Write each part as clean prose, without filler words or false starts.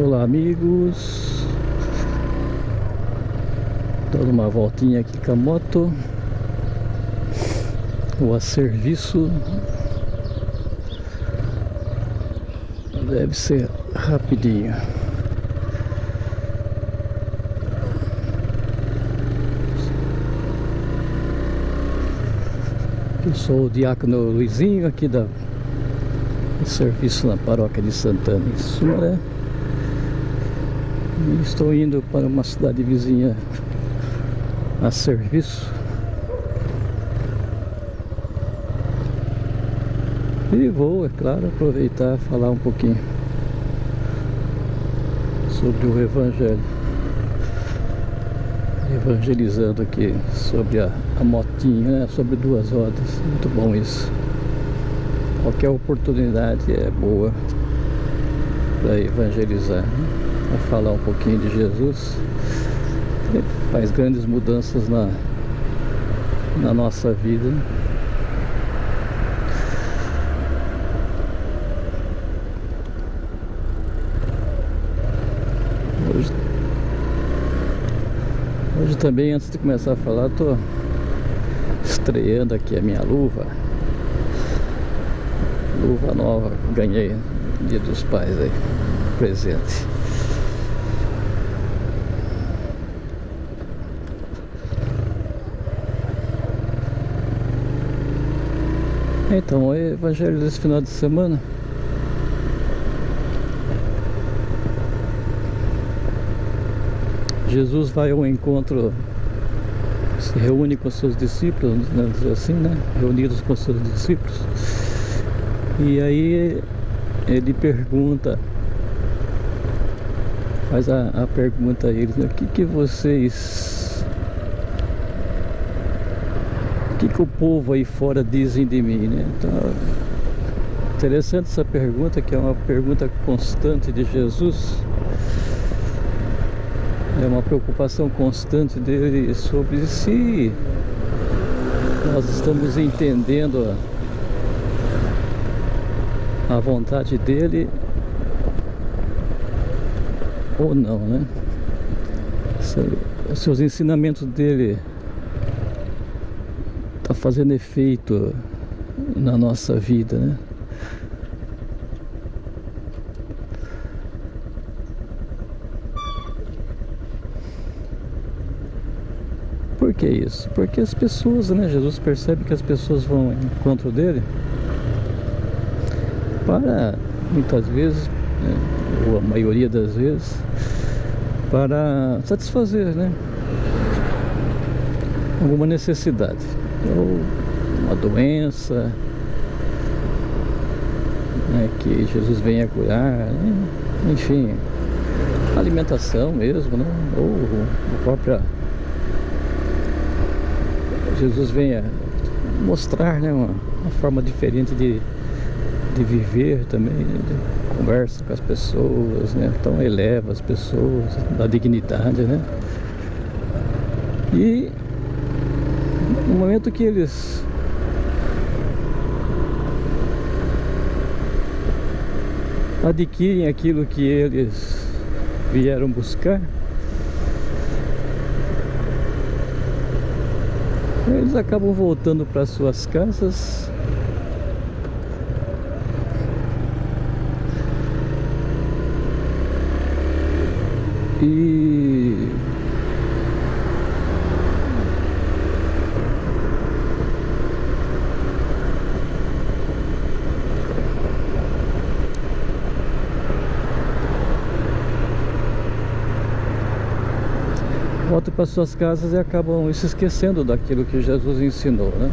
Olá amigos, dando uma voltinha aqui com a moto, ou a serviço. Deve ser rapidinho. Eu sou o diácono Luizinho aqui do serviço na paróquia de Santana em Sura. E estou indo para uma cidade vizinha a serviço. E vou, é claro, aproveitar e falar um pouquinho sobre o Evangelho. Evangelizando aqui sobre a motinha, né? Sobre duas rodas. Muito bom isso. Qualquer oportunidade é boa para evangelizar, né? Para falar um pouquinho de Jesus. Ele faz grandes mudanças na nossa vida. Hoje também, antes de começar a falar, estou estreando aqui a minha luva. Luva nova, ganhei Dia dos Pais aí, presente. Então, o evangelho desse final de semana Jesus vai ao encontro, se reúne com seus discípulos, vamos dizer assim, né? Reunidos com seus discípulos. E aí ele pergunta, faz a pergunta a eles, né? O que o povo aí fora dizem de mim, né? Então, interessante essa pergunta, que é uma pergunta constante de Jesus. É uma preocupação constante dele sobre se nós estamos entendendo a vontade dele ou não, né? Os seus ensinamentos dele tá fazendo efeito na nossa vida, né? Por que isso? Porque as pessoas, né? Jesus percebe que as pessoas vão ao encontro dele para, muitas vezes, né, ou a maioria das vezes, para satisfazer, né, alguma necessidade, ou uma doença, né, que Jesus venha curar, né? Enfim, alimentação mesmo, né, ou a própria Jesus venha mostrar, né, uma forma diferente de viver também, de conversa com as pessoas, né? Então eleva as pessoas, dá dignidade, né? E no momento que eles adquirem aquilo que eles vieram buscar, eles acabam voltando para suas casas e voltam para suas casas e acabam se esquecendo daquilo que Jesus ensinou, né?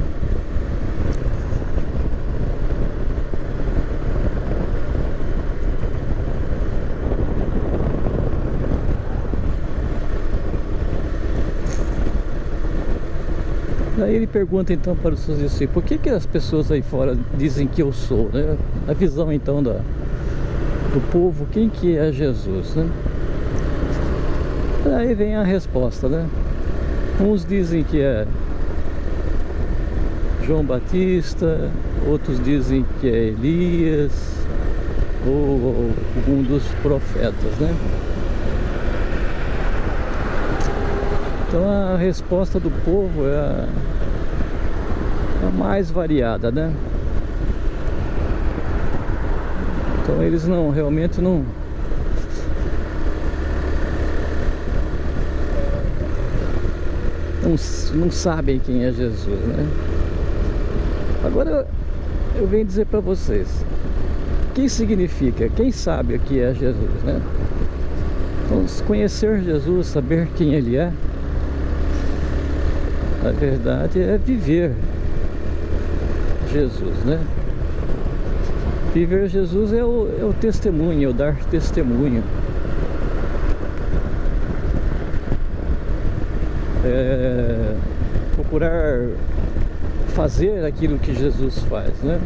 Aí ele pergunta então para os seus discípulos, por que as pessoas aí fora dizem que eu sou, né? A visão então do povo, quem que é Jesus, né? Aí vem a resposta, né? Uns dizem que é João Batista, outros dizem que é Elias, ou um dos profetas, né? Então a resposta do povo é a mais variada, né? Então eles realmente não sabem quem é Jesus, né? Agora eu venho dizer para vocês, o que significa? Quem sabe o que é Jesus, né? Então, conhecer Jesus, saber quem Ele é, na verdade é viver Jesus, né? Viver Jesus é o testemunho, é o dar testemunho. Procurar fazer aquilo que Jesus faz, né?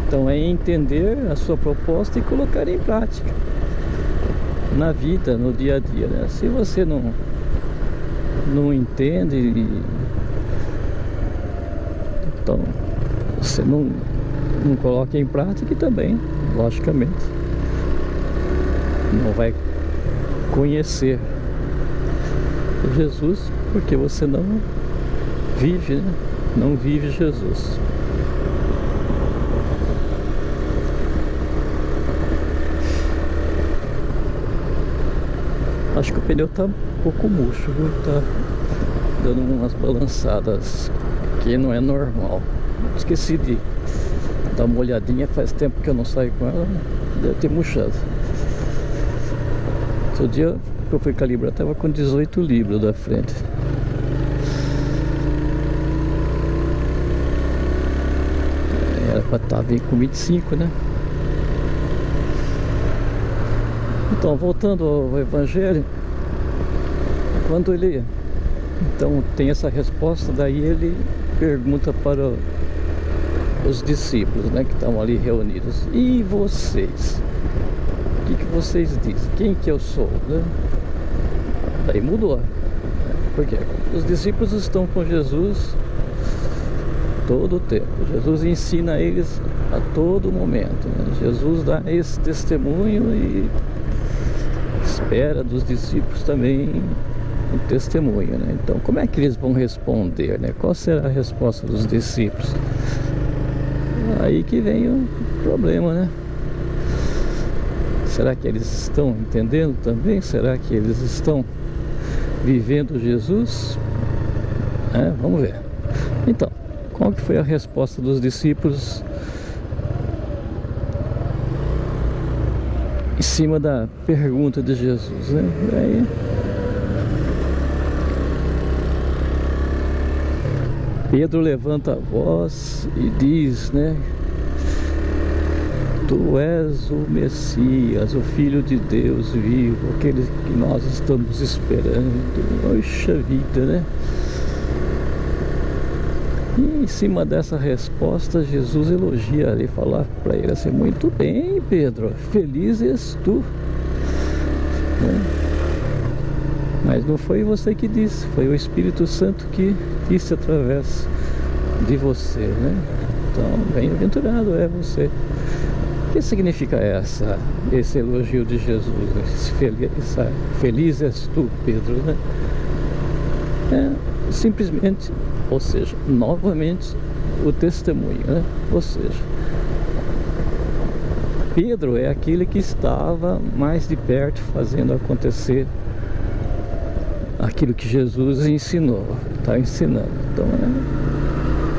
Então é entender a sua proposta e colocar em prática na vida, no dia a dia, né? Se você não entende, então você não coloca em prática, e também, logicamente, não vai conhecer Jesus, porque você não vive, né? Não vive Jesus. Acho que o pneu tá um pouco murcho, viu? Tá dando umas balançadas que não é normal. Esqueci de dar uma olhadinha, faz tempo que eu não saio com ela, deve ter murchado. Outro dia que eu fui calibrar, tava com 18 libras da frente. Era pra estar com 25, né? Então, voltando ao Evangelho, quando ele então tem essa resposta, daí ele pergunta para os discípulos, né, que estão ali reunidos: e vocês? O que vocês dizem? Quem que eu sou, né? Daí mudou. Porque os discípulos estão com Jesus todo o tempo. Jesus ensina eles a todo momento, né? Jesus dá esse testemunho e espera dos discípulos também o testemunho, né? Então, como é que eles vão responder, né? Qual será a resposta dos discípulos? Aí que vem o problema, né? Será que eles estão entendendo também? Será que eles estão vivendo Jesus? Vamos ver. Então, qual que foi a resposta dos discípulos em cima da pergunta de Jesus, né? Aí, Pedro levanta a voz e diz, né: Tu és o Messias, o Filho de Deus vivo, aquele que nós estamos esperando. Poxa vida, né? E em cima dessa resposta, Jesus elogia ali, falar para ele assim: muito bem, Pedro, feliz és tu, né? Mas não foi você que disse, foi o Espírito Santo que disse através de você, né? Então, bem-aventurado é você. O que significa esse elogio de Jesus? Feliz és tu, Pedro, né? Simplesmente, ou seja, novamente, o testemunho, né? Ou seja, Pedro é aquele que estava mais de perto fazendo acontecer aquilo que Jesus ensinou, está ensinando. Então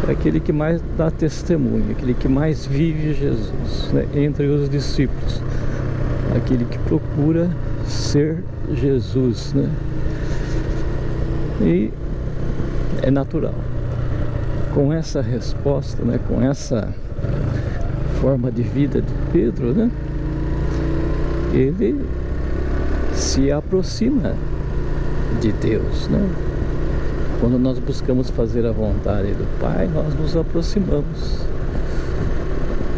é aquele que mais dá testemunho, aquele que mais vive Jesus, né, entre os discípulos, aquele que procura ser Jesus, né? E é natural, com essa resposta, né, com essa forma de vida de Pedro, né, ele se aproxima de Deus, né? Quando nós buscamos fazer a vontade do Pai, nós nos aproximamos,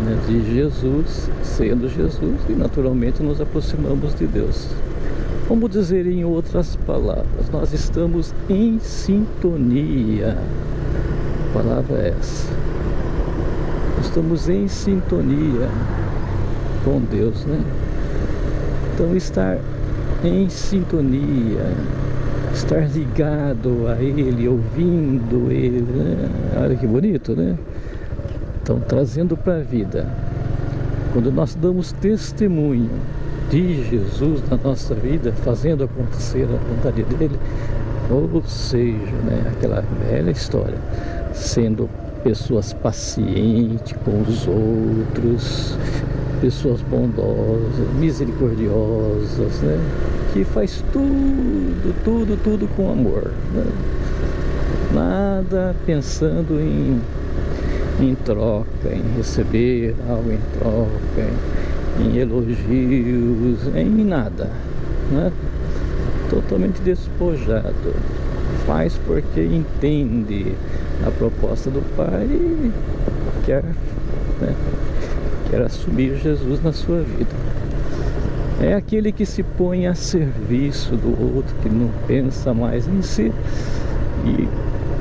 né, de Jesus, sendo Jesus, e naturalmente nos aproximamos de Deus. Vamos dizer em outras palavras, nós estamos em sintonia. A palavra é essa. Estamos em sintonia. com Deus, né? Então estar em sintonia, estar ligado a Ele, ouvindo Ele, né? Olha que bonito, né? Então, trazendo para a vida, quando nós damos testemunho de Jesus na nossa vida, fazendo acontecer a vontade dEle, ou seja, né, aquela velha história, sendo pessoas pacientes com os outros, pessoas bondosas, misericordiosas, né, que faz tudo com amor, né? Nada pensando em troca, em receber algo em troca, em elogios, em nada, né? Totalmente despojado. Faz porque entende a proposta do Pai e quer, né, quer assumir Jesus na sua vida. É aquele que se põe a serviço do outro, que não pensa mais em si e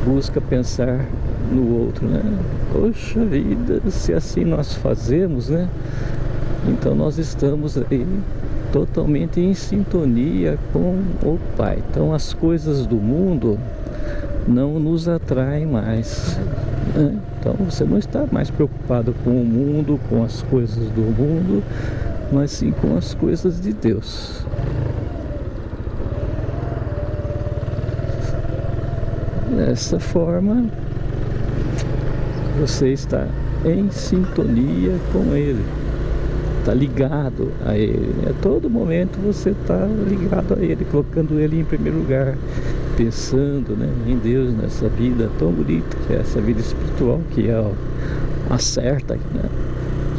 busca pensar no outro, né? Poxa vida, se assim nós fazemos, né? Então nós estamos aí totalmente em sintonia com o Pai. Então as coisas do mundo não nos atraem mais, né? Então você não está mais preocupado com o mundo, com as coisas do mundo, mas sim com as coisas de Deus. Dessa forma, você está em sintonia com Ele, está ligado a Ele. A todo momento você está ligado a Ele, colocando Ele em primeiro lugar, pensando, né, em Deus, nessa vida tão bonita que é essa vida espiritual, que é a certa, né,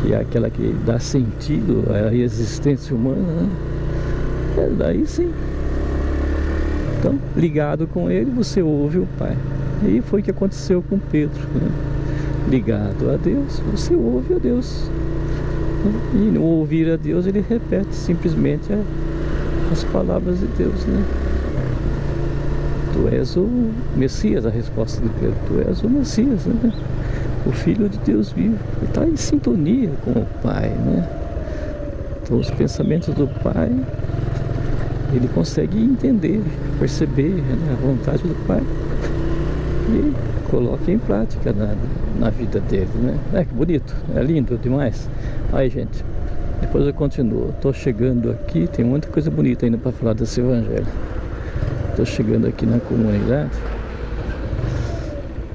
que é aquela que dá sentido à existência humana, né? É daí sim. Então, ligado com Ele, você ouve o Pai. E foi o que aconteceu com Pedro, né? Ligado a Deus, você ouve a Deus. E no ouvir a Deus, ele repete simplesmente as palavras de Deus, né? Tu és o Messias, a resposta de Pedro. Tu és o Messias, né? O Filho de Deus vivo. Ele está em sintonia com o Pai, né? Então, os pensamentos do Pai, ele consegue entender, perceber, né, a vontade do Pai e coloca em prática na vida dele, né? É que bonito, é lindo demais. Aí, gente, depois eu continuo. Estou chegando aqui, tem muita coisa bonita ainda para falar desse evangelho. Estou chegando aqui na comunidade.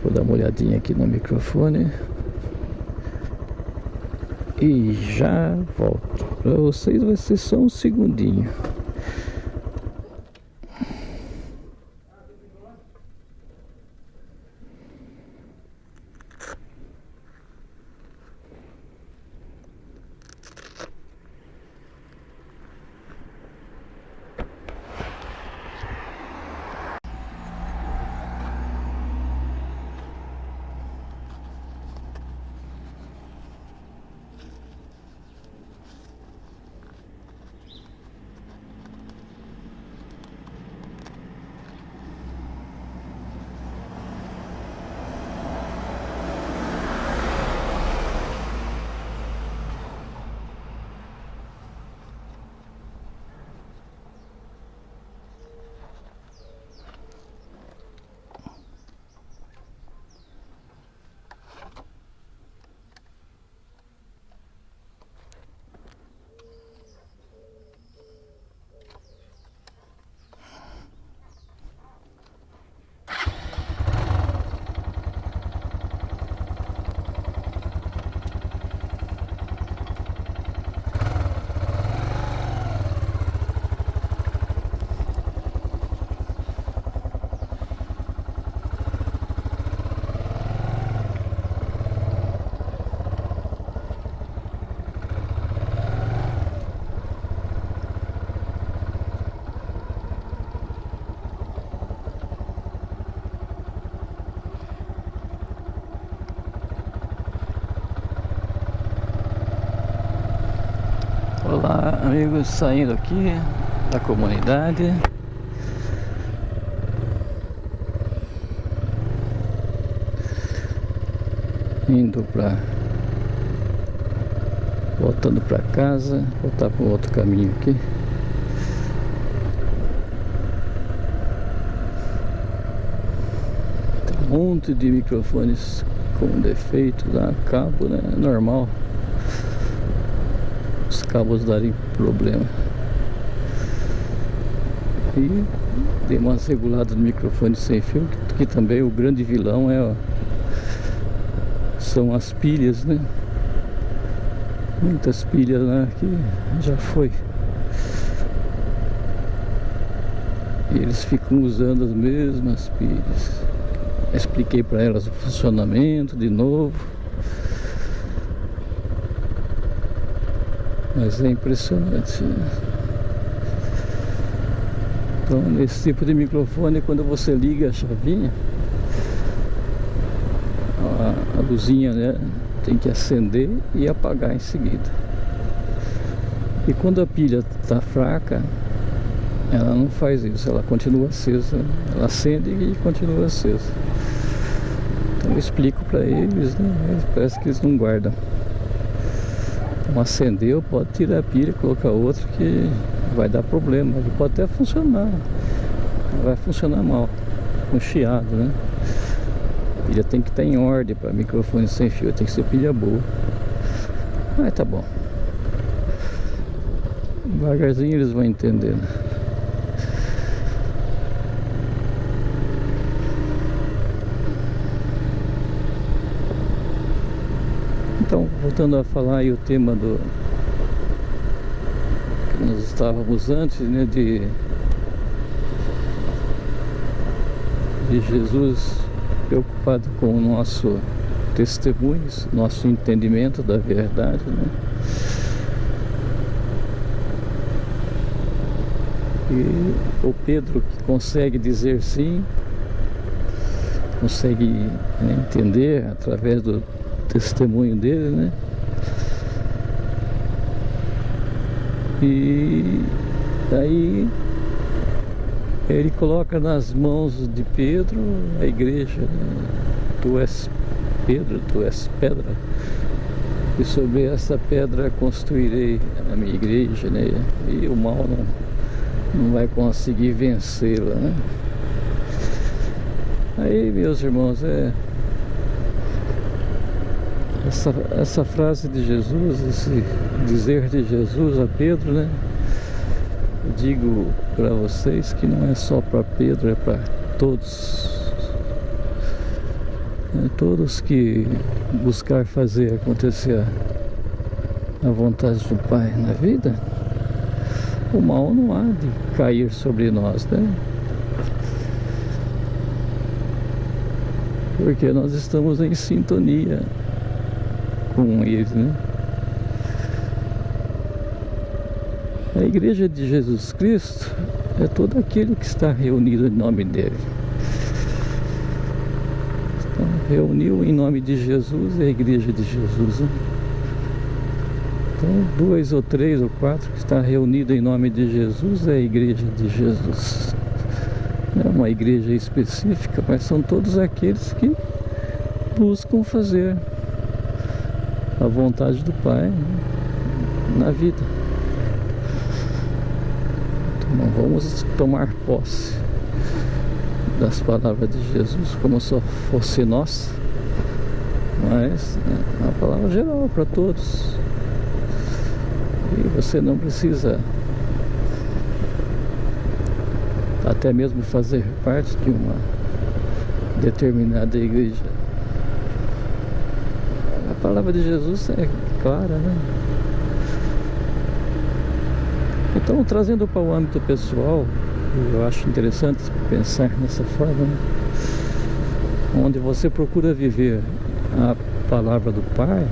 Vou dar uma olhadinha aqui no microfone e já volto. Para vocês vai ser só um segundinho. Olá, amigos, saindo aqui da comunidade. Indo para Voltando para casa, voltar para um outro caminho aqui. Tem um monte de microfones com defeito, dá cabo, né? Normal. Os cabos darem problema. E dei umas reguladas no microfone sem fio, que também o grande vilão são as pilhas, né? Muitas pilhas lá que já foi. E eles ficam usando as mesmas pilhas. Expliquei para elas o funcionamento de novo. Mas é impressionante, né? Então, nesse tipo de microfone, quando você liga a chavinha, a luzinha, né, tem que acender e apagar em seguida. E quando a pilha está fraca, ela não faz isso, ela continua acesa. Ela acende e continua acesa. Então eu explico para eles, né? Mas parece que eles não guardam. Então acendeu, pode tirar a pilha e colocar outra que vai dar problema. Ele pode até funcionar, vai funcionar mal, com chiado, né? A pilha tem que estar em ordem para microfone sem fio, tem que ser pilha boa. Mas tá bom. Devagarzinho eles vão entendendo. Então, voltando a falar aí o tema do que nós estávamos antes, né, de Jesus preocupado com o nosso testemunho, nosso entendimento da verdade, né? E o Pedro que consegue dizer sim, consegue, né, entender através do testemunho dele, né? E daí ele coloca nas mãos de Pedro a igreja, né? Tu és Pedro, tu és pedra, e sobre essa pedra construirei a minha igreja, né? E o mal não vai conseguir vencê-la, né? Aí, meus irmãos, essa frase de Jesus, esse dizer de Jesus a Pedro, né? Eu digo para vocês que não é só para Pedro, é para todos. Todos que buscar fazer acontecer a vontade do Pai na vida, o mal não há de cair sobre nós, né? Porque nós estamos em sintonia com Ele, né? A igreja de Jesus Cristo é todo aquele que está reunido em nome dele. Então, reuniu em nome de Jesus é a igreja de Jesus, né? Então, 2 ou 3 ou 4 que está reunido em nome de Jesus é a igreja de Jesus. Não é uma igreja específica, mas são todos aqueles que buscam fazer a vontade do Pai, né, na vida. Então não vamos tomar posse das palavras de Jesus como se fosse nossa, mas é uma palavra geral para todos. E você não precisa até mesmo fazer parte de uma determinada igreja. A palavra de Jesus é clara, né? Então, trazendo para o âmbito pessoal, eu acho interessante pensar nessa forma, né? Onde você procura viver a palavra do Pai,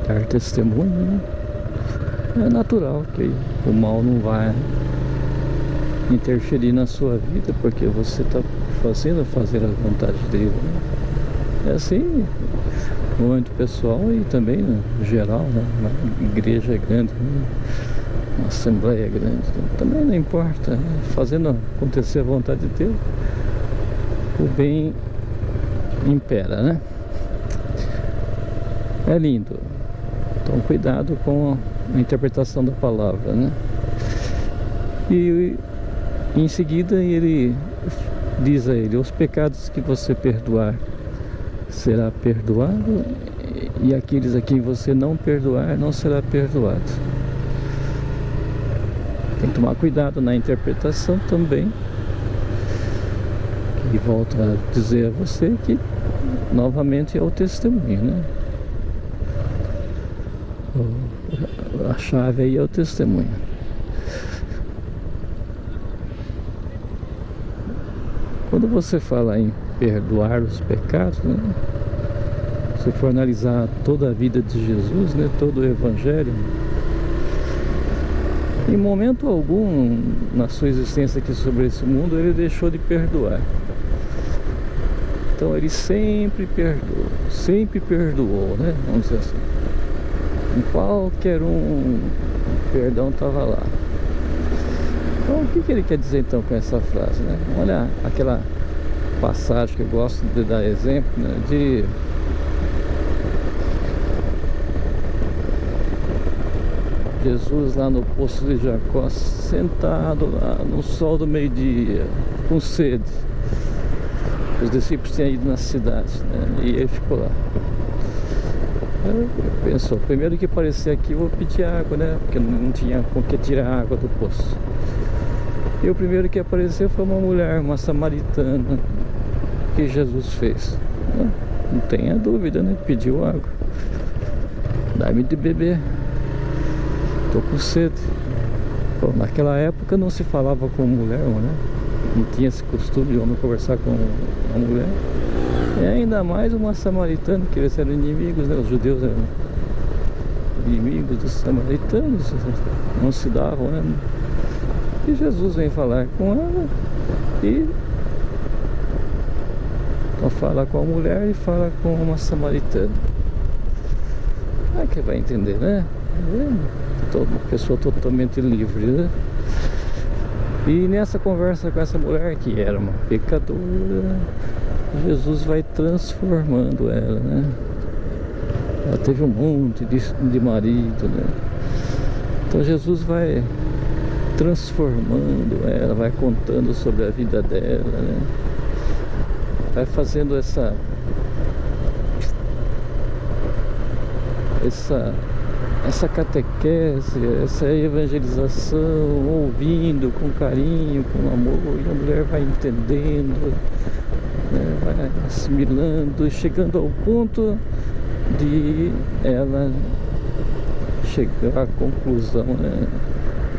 dar testemunho, né? É natural que o mal não vai interferir na sua vida, porque você está fazer a vontade dele, né? É assim no âmbito pessoal e também no geral, né? Uma igreja grande, né? Uma assembleia grande, também não importa, né? Fazendo acontecer a vontade dele, o bem impera, né? É lindo Então cuidado com a interpretação da palavra, né? E em seguida ele diz a ele: os pecados que você perdoar será perdoado, e aqueles a quem você não perdoar não será perdoado. Tem que tomar cuidado na interpretação também. E volto a dizer a você que novamente é o testemunho, né? A chave aí é o testemunho. Quando você fala em perdoar os pecados, né? Se for analisar toda a vida de Jesus, né? Todo o Evangelho, em momento algum na sua existência aqui sobre esse mundo ele deixou de perdoar. Então ele sempre perdoou, né? Vamos dizer assim. Em qualquer um, o perdão estava lá. Então o que ele quer dizer então com essa frase, né? Olha aquela passagem que eu gosto de dar exemplo, né? De Jesus lá no poço de Jacó, sentado lá no sol do meio-dia, com sede. Os discípulos tinham ido na cidade, né? E ele ficou lá. Pensou, primeiro que aparecer aqui eu vou pedir água, né? Porque não tinha com que tirar a água do poço. E o primeiro que apareceu foi uma mulher, uma samaritana, que Jesus fez. Não tenha dúvida, né? Pediu água. Dá-me de beber. Tô com sede. Bom, naquela época não se falava com mulher, né? Não tinha esse costume de homem conversar com uma mulher. E ainda mais uma samaritana, que eles eram inimigos, né? Os judeus eram inimigos dos samaritanos, não se davam, né? E Jesus vem falar com ela e então fala com a mulher e fala com uma samaritana. Que vai entender, né? Uma pessoa totalmente livre, né? E nessa conversa com essa mulher, que era uma pecadora, Jesus vai transformando ela, né? Ela teve um monte de marido, né? Então Jesus vai transformando ela, vai contando sobre a vida dela, né? Vai fazendo essa catequese, essa evangelização, ouvindo com carinho, com amor, e a mulher vai entendendo, né, vai assimilando, chegando ao ponto de ela chegar à conclusão, né?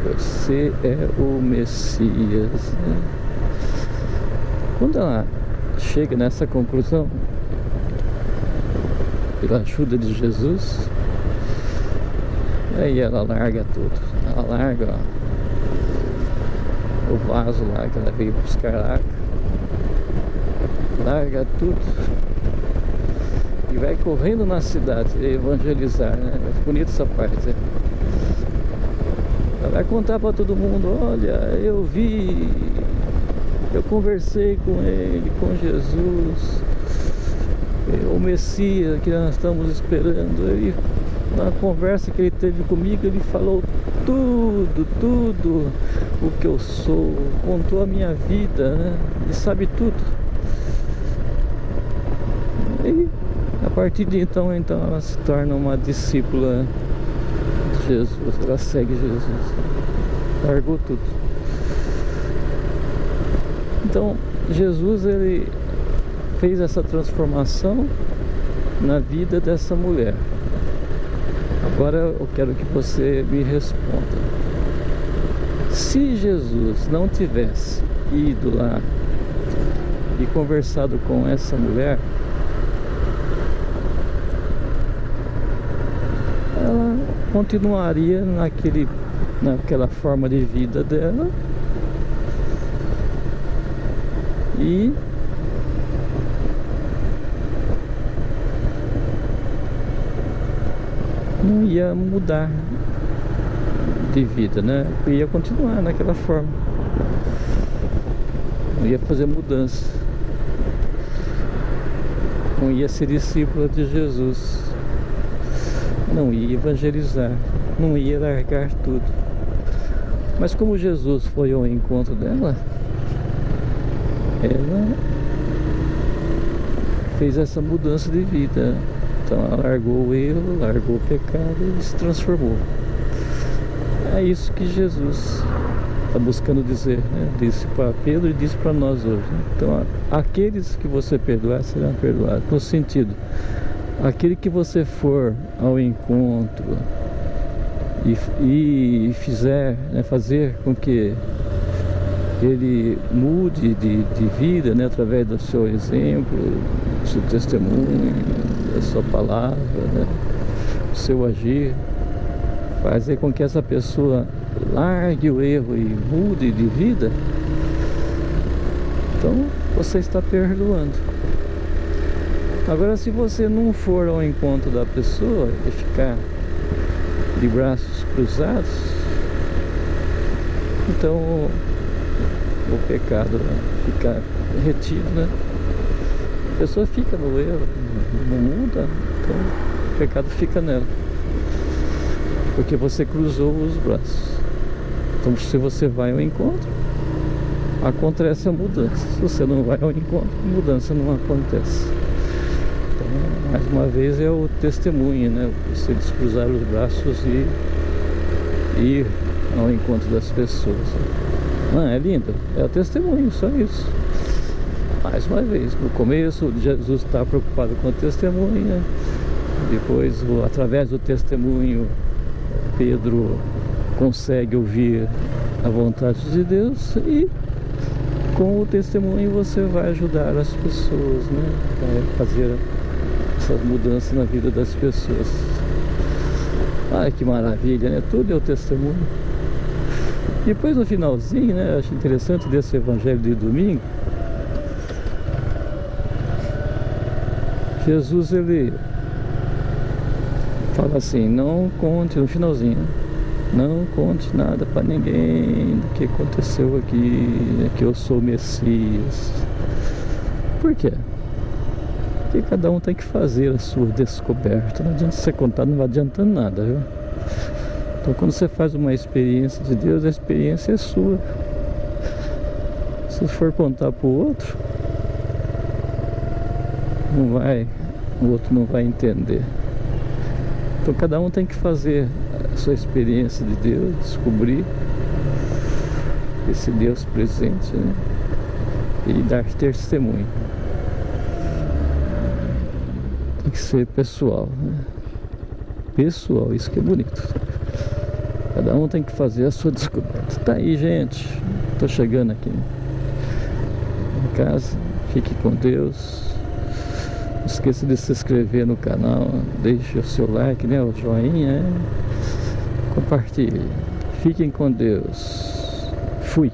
Você é o Messias, né? Quando ela chega nessa conclusão, pela ajuda de Jesus, aí ela larga tudo. Ela larga o vaso lá que ela veio buscar água, larga tudo e vai correndo na cidade evangelizar, né? É bonita essa parte, né? Ela vai contar para todo mundo: olha, eu vi, eu conversei com ele, com Jesus, o Messias que nós estamos esperando. Ele, na conversa que ele teve comigo, ele falou tudo o que eu sou, contou a minha vida, né? Ele sabe tudo. E a partir de então ela se torna uma discípula de Jesus, ela segue Jesus, largou tudo. Então Jesus, ele fez essa transformação na vida dessa mulher. Agora eu quero que você me responda: se Jesus não tivesse ido lá e conversado com essa mulher, ela continuaria naquela forma de vida dela e não ia mudar de vida, né? Ia continuar naquela forma, não ia fazer mudança, não ia ser discípula de Jesus. não ia evangelizar, não ia largar tudo. Mas como Jesus foi ao encontro dela, ela fez essa mudança de vida. Então ela largou o erro, largou o pecado e se transformou. É isso que Jesus está buscando dizer, né? Disse para Pedro e disse para nós hoje, né? Então aqueles que você perdoar serão perdoados. No sentido, aquele que você for ao encontro e fizer, né, fazer com que ele mude de vida, né, através do seu exemplo, do seu testemunho, da sua palavra, né, do seu agir, fazer com que essa pessoa largue o erro e mude de vida, então você está perdoando. Agora, se você não for ao encontro da pessoa e ficar de braços cruzados, então o pecado fica retido, né? A pessoa fica no erro, não muda, então o pecado fica nela, porque você cruzou os braços. Então, se você vai ao encontro, acontece a mudança. Se você não vai ao encontro, a mudança não acontece. Então, mais uma vez, é o testemunho, né? Você descruzar os braços e ir ao encontro das pessoas. Não, é lindo, é o testemunho, só isso. Mais uma vez, no começo, Jesus está preocupado com o testemunho, né? Depois, através do testemunho, Pedro consegue ouvir a vontade de Deus, e com o testemunho você vai ajudar as pessoas, né? Vai fazer essa mudança na vida das pessoas. Ai, que maravilha, né? Tudo é o testemunho. Depois, no finalzinho, né, eu acho interessante desse evangelho de domingo, Jesus, ele fala assim: não conte, no finalzinho, não conte nada para ninguém do que aconteceu aqui, que eu sou o Messias. Por quê? Porque cada um tem que fazer a sua descoberta. Não adianta você contar, não vai adiantando nada, viu? Então, quando você faz uma experiência de Deus, a experiência é sua. Se for contar para o outro, o outro não vai entender. Então, cada um tem que fazer a sua experiência de Deus, descobrir esse Deus presente, né? E dar testemunho. Tem que ser pessoal, né? Pessoal, isso que é bonito. Cada um tem que fazer a sua descoberta. Tá aí, gente. Tô chegando aqui em casa. Fique com Deus. Não esqueça de se inscrever no canal. Deixe o seu like, né? O joinha. Compartilhe. Fiquem com Deus. Fui.